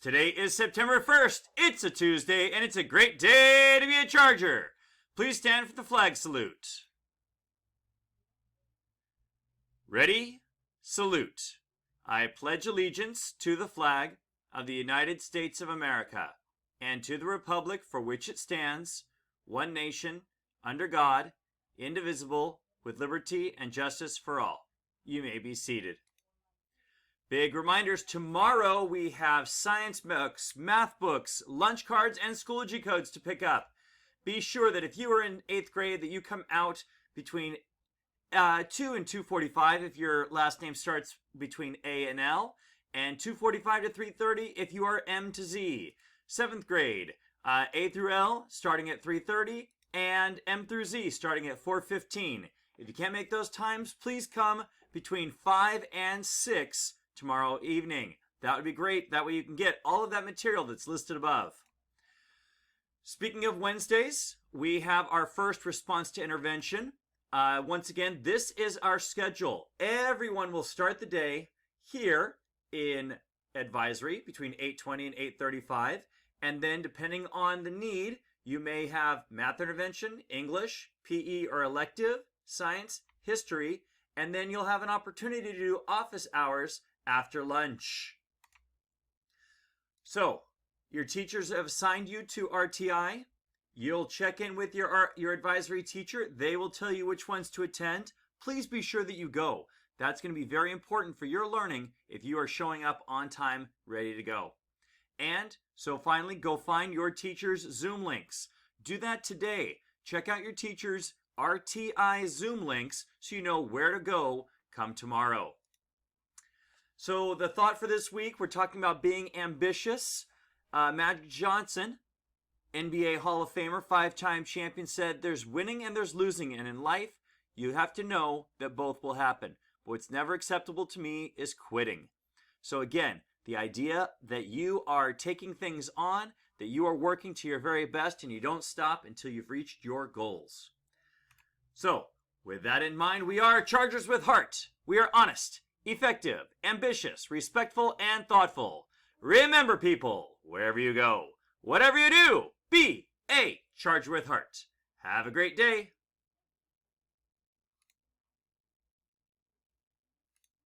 Today is September 1st. It's a Tuesday, and it's a great day to be a Charger. Please stand for the flag salute. Ready? Salute. I pledge allegiance to the flag of the United States of America and to the republic for which it stands, one nation, under God, indivisible, with liberty and justice for all. You may be seated. Big reminders, tomorrow we have science books, math books, lunch cards, and Schoology codes to pick up. Be sure that if you are in 8th grade that you come out between 2 and 2:45 if your last name starts between A and L, and 2:45 to 3:30 if you are M to Z. 7th grade, A through L starting at 3:30, and M through Z starting at 4:15. If you can't make those times, please come between 5 and 6 tomorrow evening. That would be great. That way you can get all of that material that's listed above. Speaking of Wednesdays, we have our first response to intervention. Once again, this is our schedule. Everyone will start the day here in advisory between 8:20 and 8:35. And then depending on the need, you may have math intervention, English, PE or elective, science, history, and then you'll have an opportunity to do office hours after lunch. So, your teachers have assigned you to RTI. You'll check in with your advisory teacher. They will tell you which ones to attend. Please be sure that you go. That's going to be very important for your learning if you are showing up on time, ready to go. And so finally, go find your teacher's Zoom links. Do that today. Check out your teacher's RTI Zoom links so you know where to go come tomorrow. So the thought for this week, we're talking about being ambitious. Magic Johnson, NBA Hall of Famer, 5-time champion, said there's winning and there's losing, and in life you have to know that both will happen. But what's never acceptable to me is quitting. So again, the idea that you are taking things on, that you are working to your very best, and you don't stop until you've reached your goals. So, with that in mind, we are Chargers with Heart. We are honest, effective, ambitious, respectful, and thoughtful. Remember, people, wherever you go, whatever you do, be a Charger with Heart. Have a great day.